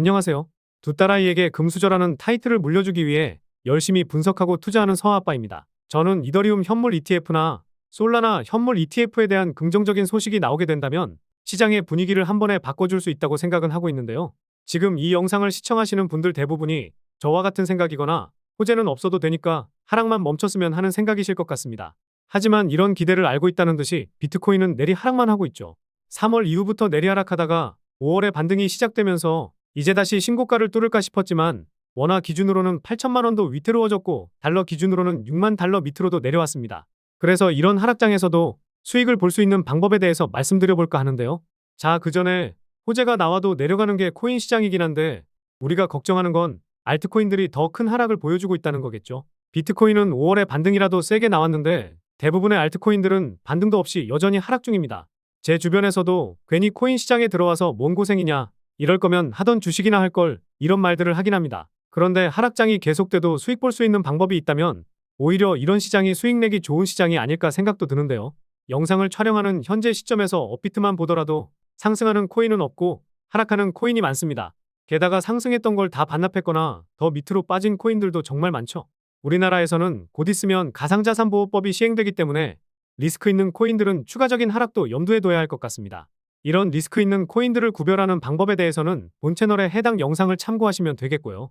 안녕하세요. 두 딸아이에게 금수저라는 타이틀을 물려주기 위해 열심히 분석하고 투자하는 서아빠입니다. 저는 이더리움 현물 ETF나 솔라나 현물 ETF에 대한 긍정적인 소식이 나오게 된다면 시장의 분위기를 한 번에 바꿔줄 수 있다고 생각은 하고 있는데요. 지금 이 영상을 시청하시는 분들 대부분이 저와 같은 생각이거나 호재는 없어도 되니까 하락만 멈췄으면 하는 생각이실 것 같습니다. 하지만 이런 기대를 알고 있다는 듯이 비트코인은 내리 하락만 하고 있죠. 3월 이후부터 내리 하락하다가 5월에 반등이 시작되면서 이제 다시 신고가를 뚫을까 싶었지만 원화 기준으로는 8천만 원도 위태로워졌고 달러 기준으로는 6만 달러 밑으로도 내려왔습니다. 그래서 이런 하락장에서도 수익을 볼 수 있는 방법에 대해서 말씀드려볼까 하는데요. 자, 그 전에 호재가 나와도 내려가는 게 코인 시장이긴 한데 우리가 걱정하는 건 알트코인들이 더 큰 하락을 보여주고 있다는 거겠죠. 비트코인은 5월에 반등이라도 세게 나왔는데 대부분의 알트코인들은 반등도 없이 여전히 하락 중입니다. 제 주변에서도 괜히 코인 시장에 들어와서 뭔 고생이냐, 이럴 거면 하던 주식이나 할 걸, 이런 말들을 하긴 합니다. 그런데 하락장이 계속돼도 수익 볼 수 있는 방법이 있다면 오히려 이런 시장이 수익 내기 좋은 시장이 아닐까 생각도 드는데요. 영상을 촬영하는 현재 시점에서 업비트만 보더라도 상승하는 코인은 없고 하락하는 코인이 많습니다. 게다가 상승했던 걸 다 반납했거나 더 밑으로 빠진 코인들도 정말 많죠. 우리나라에서는 곧 있으면 가상자산보호법이 시행되기 때문에 리스크 있는 코인들은 추가적인 하락도 염두에 둬야 할 것 같습니다. 이런 리스크 있는 코인들을 구별하는 방법에 대해서는 본 채널의 해당 영상을 참고하시면 되겠고요.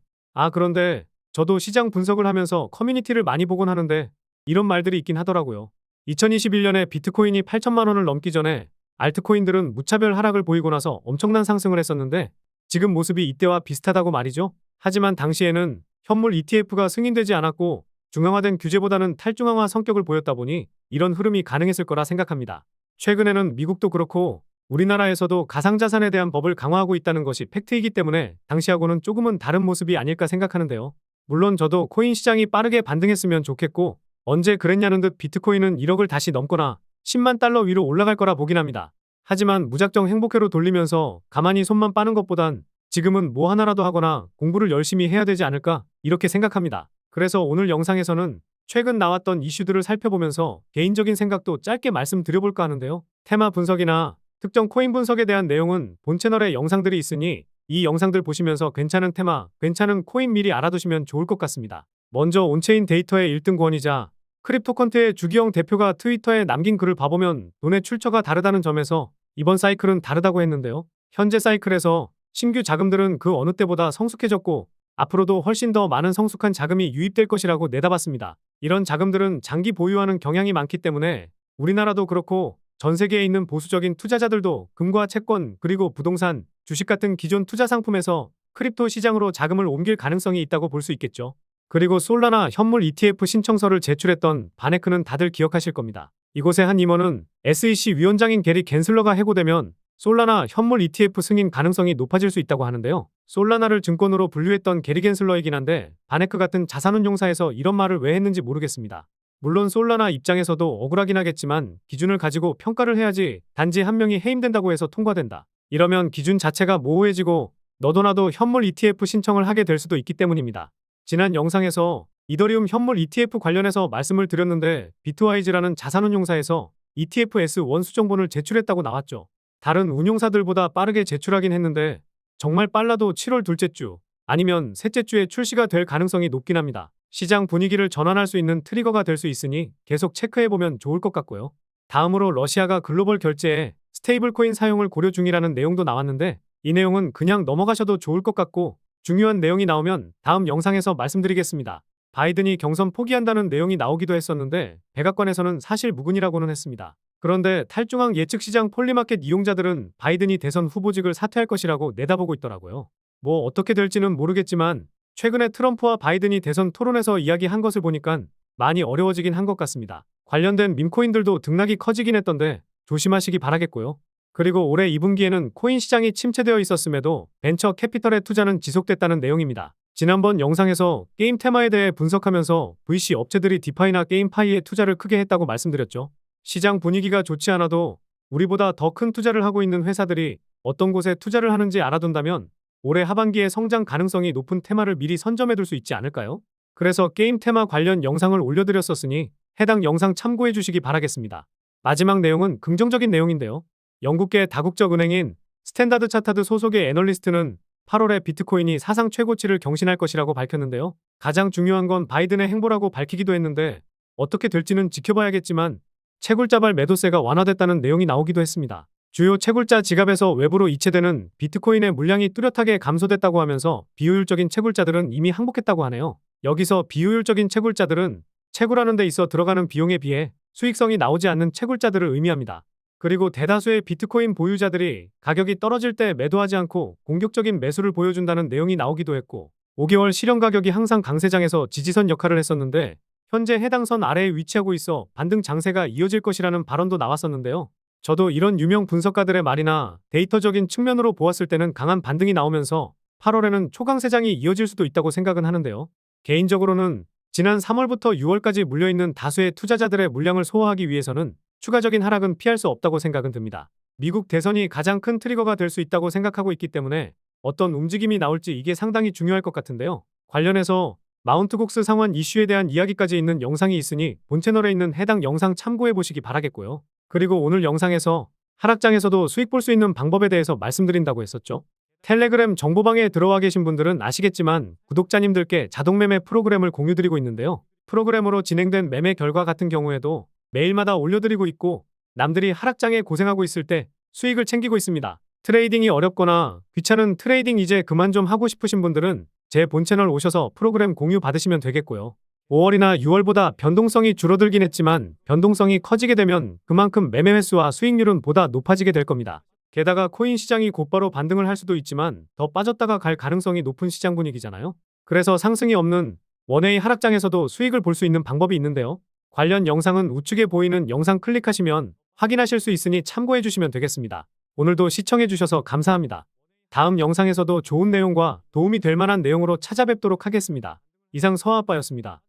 그런데 저도 시장 분석을 하면서 커뮤니티를 많이 보곤 하는데 이런 말들이 있긴 하더라고요. 2021년에 비트코인이 8천만 원을 넘기 전에 알트코인들은 무차별 하락을 보이고 나서 엄청난 상승을 했었는데 지금 모습이 이때와 비슷하다고 말이죠. 하지만 당시에는 현물 ETF가 승인되지 않았고 중앙화된 규제보다는 탈중앙화 성격을 보였다 보니 이런 흐름이 가능했을 거라 생각합니다. 최근에는 미국도 그렇고 우리나라에서도 가상자산에 대한 법을 강화하고 있다는 것이 팩트이기 때문에 당시하고는 조금은 다른 모습이 아닐까 생각하는데요. 물론 저도 코인 시장이 빠르게 반등했으면 좋겠고 언제 그랬냐는 듯 비트코인은 1억을 다시 넘거나 10만 달러 위로 올라갈 거라 보긴 합니다. 하지만 무작정 행복회로 돌리면서 가만히 손만 빠는 것보단 지금은 뭐 하나라도 하거나 공부를 열심히 해야 되지 않을까 이렇게 생각합니다. 그래서 오늘 영상에서는 최근 나왔던 이슈들을 살펴보면서 개인적인 생각도 짧게 말씀드려볼까 하는데요. 테마 분석이나 특정 코인 분석에 대한 내용은 본 채널에 영상들이 있으니 이 영상들 보시면서 괜찮은 테마, 괜찮은 코인 미리 알아두시면 좋을 것 같습니다. 먼저 온체인 데이터의 1등 권위자 크립토컨트의 주기영 대표가 트위터에 남긴 글을 봐보면 돈의 출처가 다르다는 점에서 이번 사이클은 다르다고 했는데요. 현재 사이클에서 신규 자금들은 그 어느 때보다 성숙해졌고 앞으로도 훨씬 더 많은 성숙한 자금이 유입될 것이라고 내다봤습니다. 이런 자금들은 장기 보유하는 경향이 많기 때문에 우리나라도 그렇고 전 세계에 있는 보수적인 투자자들도 금과 채권 그리고 부동산, 주식 같은 기존 투자 상품에서 크립토 시장으로 자금을 옮길 가능성이 있다고 볼 수 있겠죠. 그리고 솔라나 현물 ETF 신청서를 제출했던 바네크는 다들 기억하실 겁니다. 이곳의 한 임원은 SEC 위원장인 게리 겐슬러가 해고되면 솔라나 현물 ETF 승인 가능성이 높아질 수 있다고 하는데요. 솔라나를 증권으로 분류했던 게리 겐슬러이긴 한데 바네크 같은 자산운용사에서 이런 말을 왜 했는지 모르겠습니다. 물론 솔라나 입장에서도 억울하긴 하겠지만 기준을 가지고 평가를 해야지 단지 한 명이 해임된다고 해서 통과된다. 이러면 기준 자체가 모호해지고 너도 나도 현물 ETF 신청을 하게 될 수도 있기 때문입니다. 지난 영상에서 이더리움 현물 ETF 관련해서 말씀을 드렸는데 비트와이즈라는 자산운용사에서 ETF S1 수정본을 제출했다고 나왔죠. 다른 운용사들보다 빠르게 제출하긴 했는데 정말 빨라도 7월 둘째 주 아니면 셋째 주에 출시가 될 가능성이 높긴 합니다. 시장 분위기를 전환할 수 있는 트리거가 될 수 있으니 계속 체크해보면 좋을 것 같고요. 다음으로 러시아가 글로벌 결제에 스테이블 코인 사용을 고려 중이라는 내용도 나왔는데 이 내용은 그냥 넘어가셔도 좋을 것 같고 중요한 내용이 나오면 다음 영상에서 말씀드리겠습니다. 바이든이 경선 포기한다는 내용이 나오기도 했었는데 백악관에서는 사실 무근이라고는 했습니다. 그런데 탈중앙 예측시장 폴리마켓 이용자들은 바이든이 대선 후보직을 사퇴할 것이라고 내다보고 있더라고요. 뭐 어떻게 될지는 모르겠지만 최근에 트럼프와 바이든이 대선 토론에서 이야기한 것을 보니까 많이 어려워지긴 한 것 같습니다. 관련된 밈코인들도 등락이 커지긴 했던데 조심하시기 바라겠고요. 그리고 올해 2분기에는 코인 시장이 침체되어 있었음에도 벤처 캐피털의 투자는 지속됐다는 내용입니다. 지난번 영상에서 게임 테마에 대해 분석하면서 VC 업체들이 디파이나 게임파이에 투자를 크게 했다고 말씀드렸죠. 시장 분위기가 좋지 않아도 우리보다 더 큰 투자를 하고 있는 회사들이 어떤 곳에 투자를 하는지 알아둔다면 올해 하반기에 성장 가능성이 높은 테마를 미리 선점해둘 수 있지 않을까요? 그래서 게임 테마 관련 영상을 올려드렸었으니 해당 영상 참고해 주시기 바라겠습니다. 마지막 내용은 긍정적인 내용인데요. 영국계 다국적 은행인 스탠다드 차타드 소속의 애널리스트는 8월에 비트코인이 사상 최고치를 경신할 것이라고 밝혔는데요. 가장 중요한 건 바이든의 행보라고 밝히기도 했는데 어떻게 될지는 지켜봐야겠지만 채굴자발 매도세가 완화됐다는 내용이 나오기도 했습니다. 주요 채굴자 지갑에서 외부로 이체되는 비트코인의 물량이 뚜렷하게 감소됐다고 하면서 비효율적인 채굴자들은 이미 항복했다고 하네요. 여기서 비효율적인 채굴자들은 채굴하는 데 있어 들어가는 비용에 비해 수익성이 나오지 않는 채굴자들을 의미합니다. 그리고 대다수의 비트코인 보유자들이 가격이 떨어질 때 매도하지 않고 공격적인 매수를 보여준다는 내용이 나오기도 했고 5개월 실현 가격이 항상 강세장에서 지지선 역할을 했었는데 현재 해당 선 아래에 위치하고 있어 반등 장세가 이어질 것이라는 발언도 나왔었는데요. 저도 이런 유명 분석가들의 말이나 데이터적인 측면으로 보았을 때는 강한 반등이 나오면서 8월에는 초강세장이 이어질 수도 있다고 생각은 하는데요. 개인적으로는 지난 3월부터 6월까지 물려있는 다수의 투자자들의 물량을 소화하기 위해서는 추가적인 하락은 피할 수 없다고 생각은 듭니다. 미국 대선이 가장 큰 트리거가 될 수 있다고 생각하고 있기 때문에 어떤 움직임이 나올지 이게 상당히 중요할 것 같은데요. 관련해서 마운트 곡스 상환 이슈에 대한 이야기까지 있는 영상이 있으니 본 채널에 있는 해당 영상 참고해 보시기 바라겠고요. 그리고 오늘 영상에서 하락장에서도 수익 볼 수 있는 방법에 대해서 말씀드린다고 했었죠. 텔레그램 정보방에 들어와 계신 분들은 아시겠지만 구독자님들께 자동 매매 프로그램을 공유드리고 있는데요. 프로그램으로 진행된 매매 결과 같은 경우에도 매일마다 올려드리고 있고 남들이 하락장에 고생하고 있을 때 수익을 챙기고 있습니다. 트레이딩이 어렵거나 귀찮은 트레이딩 이제 그만 좀 하고 싶으신 분들은 제 본 채널 오셔서 프로그램 공유 받으시면 되겠고요. 5월이나 6월보다 변동성이 줄어들긴 했지만 변동성이 커지게 되면 그만큼 매매 횟수와 수익률은 보다 높아지게 될 겁니다. 게다가 코인 시장이 곧바로 반등을 할 수도 있지만 더 빠졌다가 갈 가능성이 높은 시장 분위기잖아요. 그래서 상승이 없는 원웨이 하락장에서도 수익을 볼 수 있는 방법이 있는데요. 관련 영상은 우측에 보이는 영상 클릭하시면 확인하실 수 있으니 참고해 주시면 되겠습니다. 오늘도 시청해 주셔서 감사합니다. 다음 영상에서도 좋은 내용과 도움이 될 만한 내용으로 찾아뵙도록 하겠습니다. 이상 서아빠였습니다.